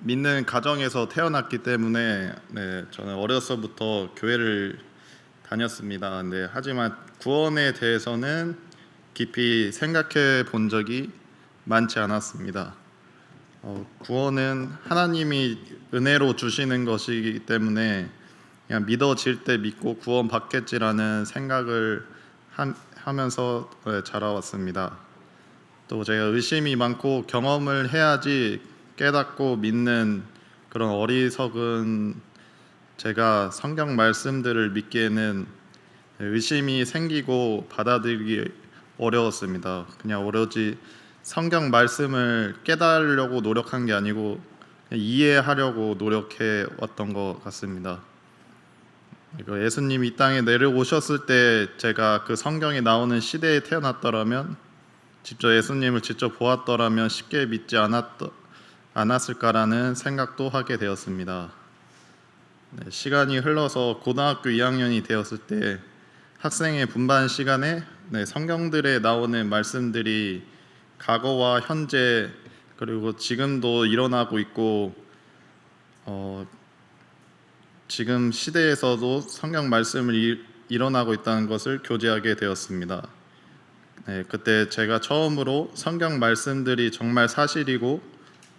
믿는 가정에서 태어났기 때문에 저는 어려서부터 교회를 다녔습니다. 하지만 구원에 대해서는 깊이 생각해 본 적이 많지 않았습니다. 구원은 하나님이 은혜로 주시는 것이기 때문에 그냥 믿어질 때 믿고 구원 받겠지라는 생각을 하면서 자라왔습니다. 또 제가 의심이 많고 경험을 해야지 깨닫고 믿는 그런 어리석은 제가 성경 말씀들을 믿기에는 의심이 생기고 받아들이기 어려웠습니다. 그냥 오로지 성경 말씀을 깨달으려고 노력한 게 아니고 그냥 이해하려고 노력해 왔던 것 같습니다. 예수님이 이 땅에 내려오셨을 때 제가 그 성경에 나오는 시대에 태어났더라면, 직접 예수님을 직접 보았더라면 쉽게 믿지 않았을까라는 생각도 하게 되었습니다. 시간이 흘러서 고등학교 2학년이 되었을 때 학생의 분반 시간에 성경들에 나오는 말씀들이 과거와 현재 그리고 지금도 일어나고 있고 지금 시대에서도 성경 말씀을 일어나고 있다는 것을 교제하게 되었습니다. 그때 제가 처음으로 성경 말씀들이 정말 사실이고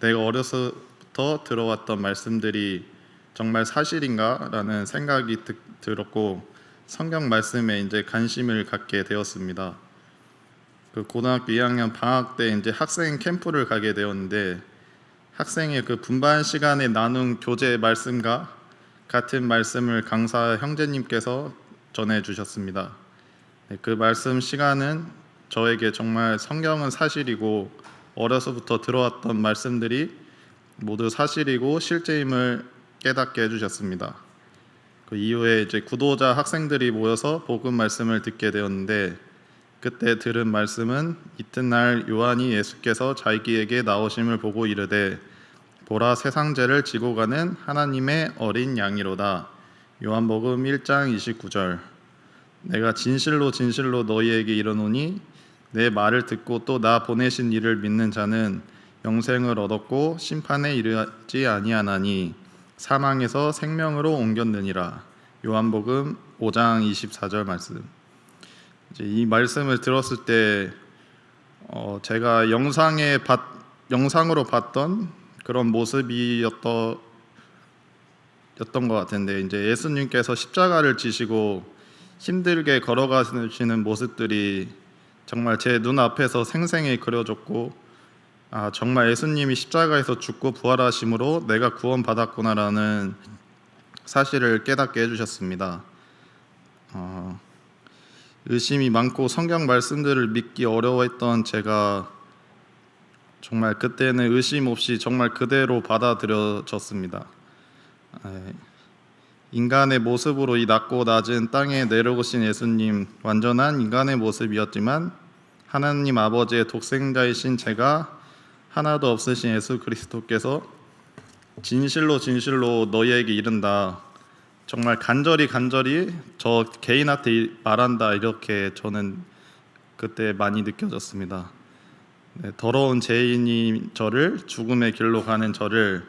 내가 어려서부터 들어왔던 말씀들이 정말 사실인가라는 생각이 들었고 성경 말씀에 이제 관심을 갖게 되었습니다. 그 고등학교 2학년 방학 때 이제 학생 캠프를 가게 되었는데 학생의 그 분반 시간에 나눈 교제 말씀과 같은 말씀을 강사 형제님께서 전해 주셨습니다. 그 말씀 시간은 저에게 정말 성경은 사실이고 어려서부터 들어왔던 말씀들이 모두 사실이고 실제임을 깨닫게 해주셨습니다. 그 이후에 이제 구도자 학생들이 모여서 복음 말씀을 듣게 되었는데 그때 들은 말씀은 이튿날 요한이 예수께서 자기에게 나오심을 보고 이르되 보라 세상 죄를 지고 가는 하나님의 어린 양이로다. 요한복음 1장 29절. 내가 진실로 진실로 너희에게 이르노니 내 말을 듣고 또 나 보내신 이를 믿는 자는 영생을 얻었고 심판에 이르지 아니하나니 사망에서 생명으로 옮겼느니라. 요한복음 5장 24절 말씀. 이제 이 말씀을 들었을 때 제가 영상으로 봤던 그런 모습이었던 것 같은데 이제 예수님께서 십자가를 지시고 힘들게 걸어가시는 모습들이 정말 제 눈앞에서 생생히 그려졌고 정말 예수님이 십자가에서 죽고 부활하심으로 내가 구원받았구나라는 사실을 깨닫게 해주셨습니다. 의심이 많고 성경 말씀들을 믿기 어려워했던 제가 정말 그때는 의심 없이 정말 그대로 받아들여졌습니다. 인간의 모습으로 이 낮고 낮은 땅에 내려오신 예수님, 완전한 인간의 모습이었지만 하나님 아버지의 독생자이신 제가 하나도 없으신 예수 그리스도께서 진실로 진실로 너희에게 이른다, 정말 간절히 저 개인한테 말한다, 이렇게 저는 그때 많이 느껴졌습니다. 더러운 죄인인 저를, 죽음의 길로 가는 저를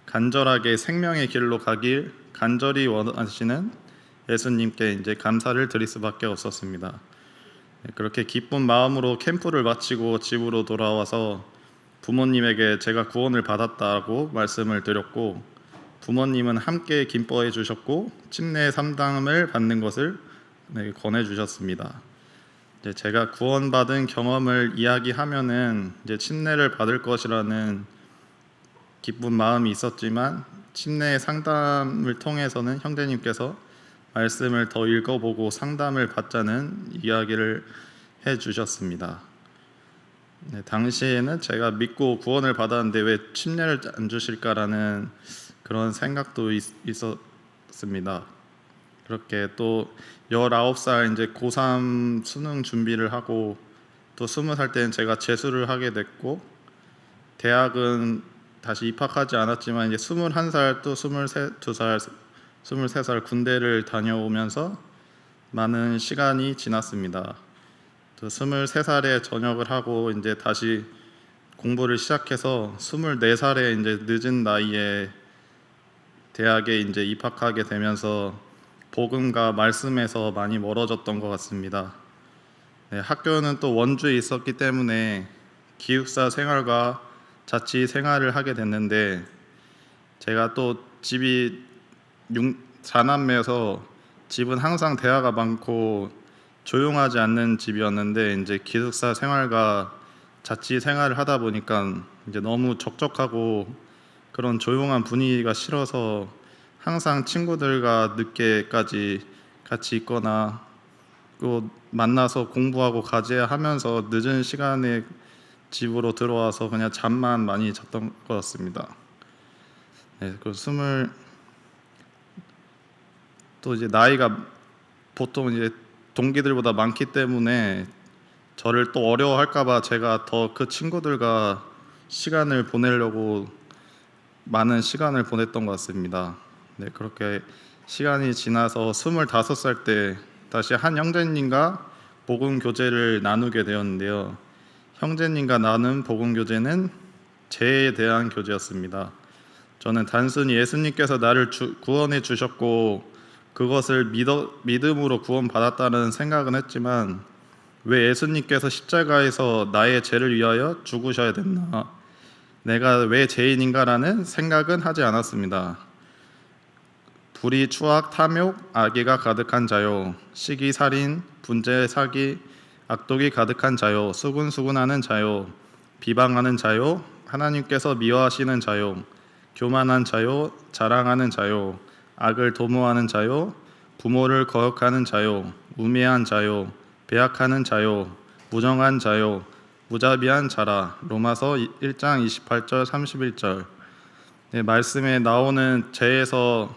간절하게 생명의 길로 가길 간절히 원하시는 예수님께 이제 감사를 드릴 수밖에 없었습니다. 그렇게 기쁜 마음으로 캠프를 마치고 집으로 돌아와서 부모님에게 제가 구원을 받았다고 말씀을 드렸고 부모님은 함께 기뻐해 주셨고 침례 3담을 받는 것을 권해 주셨습니다. 제가 구원받은 경험을 이야기하면은 이제 침례를 받을 것이라는 기쁜 마음이 있었지만 침례 상담을 통해서는 형제님께서 말씀을 더 읽어보고 상담을 받자는 이야기를 해주셨습니다. 당시에는 제가 믿고 구원을 받았는데 왜 침례를 안 주실까라는 그런 생각도 있었습니다. 그렇게 또 19살 이제 고3 수능 준비를 하고 또 20살 때는 제가 재수를 하게 됐고 대학은 다시 입학하지 않았지만 이제 21살 또 23살 군대를 다녀오면서 많은 시간이 지났습니다. 또 23살에 전역을 하고 이제 다시 공부를 시작해서 24살에 이제 늦은 나이에 대학에 이제 입학하게 되면서 복음과 말씀에서 많이 멀어졌던 것 같습니다. 네, 학교는 또 원주에 있었기 때문에 기숙사 생활과 자취 생활을 하게 됐는데, 제가 또 집이 4남매여서 집은 항상 대화가 많고 조용하지 않는 집이었는데, 이제 기숙사 생활과 자취 생활을 하다 보니까 이제 너무 적적하고 그런 조용한 분위기가 싫어서 항상 친구들과 늦게까지 같이 있거나 또 만나서 공부하고 과제하면서 늦은 시간에 집으로 들어와서 그냥 잠만 많이 잤던 것 같습니다. 네, 또 이제 나이가 보통 이제 동기들보다 많기 때문에 저를 또 어려워할까봐 제가 더 그 친구들과 시간을 보내려고 많은 시간을 보냈던 것 같습니다. 네, 그렇게 시간이 지나서 25살 때 다시 한 형제님과 복음 교제를 나누게 되었는데요. 형제님과 나눈 복음 교제는 죄에 대한 교제였습니다. 저는 단순히 예수님께서 나를 구원해 주셨고 그것을 믿음으로 구원받았다는 생각은 했지만, 왜 예수님께서 십자가에서 나의 죄를 위하여 죽으셔야 됐나, 내가 왜 죄인인가라는 생각은 하지 않았습니다. 불의, 추악, 탐욕, 악의가 가득한 자요, 시기, 살인, 분재, 사기, 악독이 가득한 자요, 수군수군하는 자요, 비방하는 자요, 하나님께서 미워하시는 자요, 교만한 자요, 자랑하는 자요, 악을 도모하는 자요, 부모를 거역하는 자요, 우매한 자요, 배약하는 자요, 무정한 자요, 무자비한 자라. 로마서 1장 28절 31절. 네, 말씀에 나오는 죄에서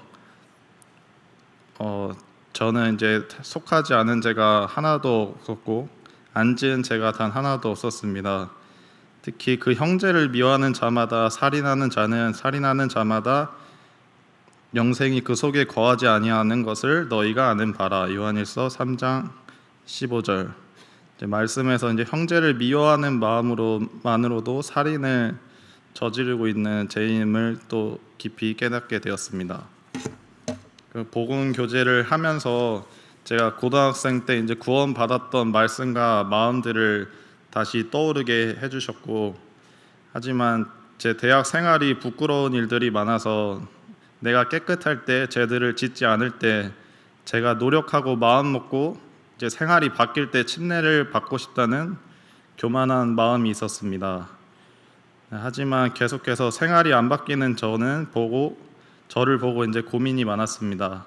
저는 이제 속하지 않은 죄가 하나도 없었고 안 지은 죄가 단 하나도 없었습니다. 특히 그 형제를 미워하는 자마다 살인하는 자는 살인하는 자마다 영생이 그 속에 거하지 아니하는 것을 너희가 아는 바라. 요한일서 3장 15절. 말씀에서 이제 형제를 미워하는 마음으로만으로도 살인을 저지르고 있는 죄임을 또 깊이 깨닫게 되었습니다. 그 복음 교제를 하면서 제가 고등학생 때 이제 구원 받았던 말씀과 마음들을 다시 떠오르게 해주셨고, 하지만 제 대학 생활이 부끄러운 일들이 많아서 내가 깨끗할 때, 죄들을 짓지 않을 때 제가 노력하고 마음 먹고 이제 생활이 바뀔 때 침례를 받고 싶다는 교만한 마음이 있었습니다. 하지만 계속해서 생활이 안 바뀌는 저를 보고 이제 고민이 많았습니다.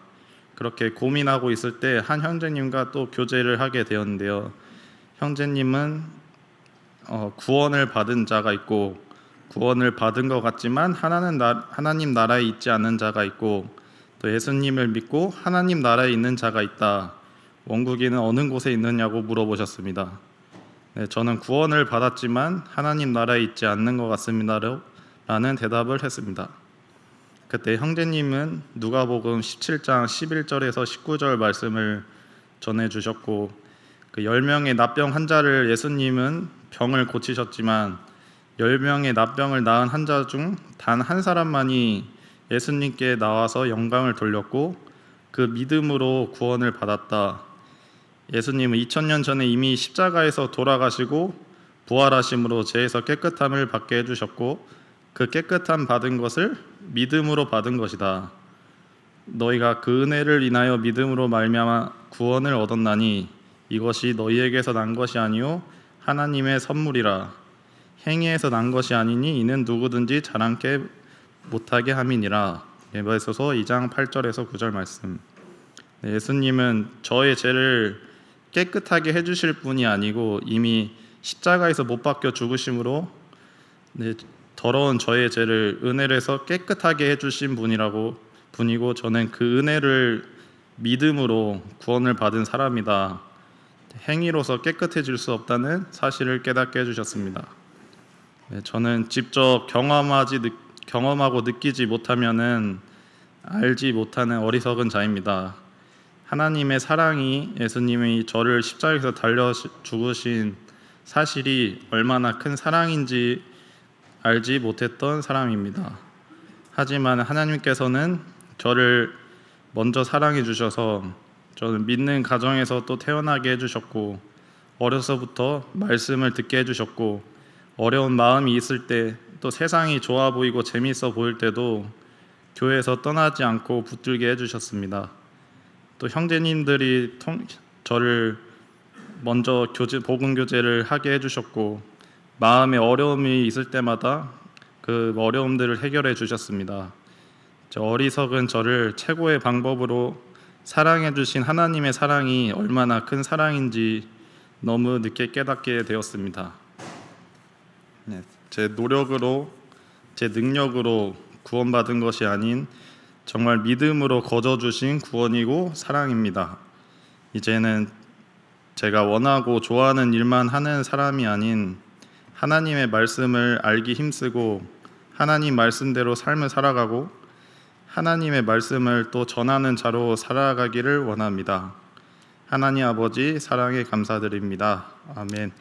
그렇게 고민하고 있을 때 한 형제님과 또 교제를 하게 되었는데요. 형제님은 구원을 받은 자가 있고, 구원을 받은 것 같지만 하나님 나라에 있지 않는 자가 있고, 또 예수님을 믿고 하나님 나라에 있는 자가 있다. 원국이는 어느 곳에 있느냐고 물어보셨습니다. 네, 저는 구원을 받았지만 하나님 나라에 있지 않는 것 같습니다 라는 대답을 했습니다. 그때 형제님은 누가복음 17장 11절에서 19절 말씀을 전해주셨고, 그 10명의 납병 환자를 예수님은 병을 고치셨지만 10명의 납병을 낳은 환자 중 단 한 사람만이 예수님께 나와서 영광을 돌렸고 그 믿음으로 구원을 받았다. 예수님은 2000년 전에 이미 십자가에서 돌아가시고 부활하심으로 죄에서 깨끗함을 받게 해주셨고 그 깨끗함 받은 것을 믿음으로 받은 것이다. 너희가 그 은혜를 인하여 믿음으로 말미암아 구원을 얻었나니 이것이 너희에게서 난 것이 아니요 하나님의 선물이라. 행위에서 난 것이 아니니 이는 누구든지 자랑케 못하게 함이니라. 에베소서 2장 8절에서 9절 말씀. 예수님은 저의 죄를 깨끗하게 해주실 분이 아니고 이미 십자가에서 못 박혀 죽으심으로 더러운 저의 죄를 은혜로 해서 깨끗하게 해주신 분이고, 저는 그 은혜를 믿음으로 구원을 받은 사람이다. 행위로서 깨끗해질 수 없다는 사실을 깨닫게 해주셨습니다. 저는 직접 경험하고 느끼지 못하면은 알지 못하는 어리석은 자입니다. 하나님의 사랑이, 예수님이 저를 십자가에서 달려 죽으신 사실이 얼마나 큰 사랑인지 알지 못했던 사람입니다. 하지만 하나님께서는 저를 먼저 사랑해 주셔서 저는 믿는 가정에서 또 태어나게 해주셨고, 어려서부터 말씀을 듣게 해주셨고, 어려운 마음이 있을 때, 또 세상이 좋아 보이고 재미있어 보일 때도 교회에서 떠나지 않고 붙들게 해주셨습니다. 또 형제님들이 저를 먼저 복음 교제를 하게 해주셨고, 마음에 어려움이 있을 때마다 그 어려움들을 해결해 주셨습니다. 저 어리석은 저를 최고의 방법으로 사랑해 주신 하나님의 사랑이 얼마나 큰 사랑인지 너무 늦게 깨닫게 되었습니다. 제 노력으로, 제 능력으로 구원받은 것이 아닌 정말 믿음으로 거저주신 구원이고 사랑입니다. 이제는 제가 원하고 좋아하는 일만 하는 사람이 아닌 하나님의 말씀을 알기 힘쓰고 하나님 말씀대로 삶을 살아가고 하나님의 말씀을 또 전하는 자로 살아가기를 원합니다. 하나님 아버지 사랑에 감사드립니다. 아멘.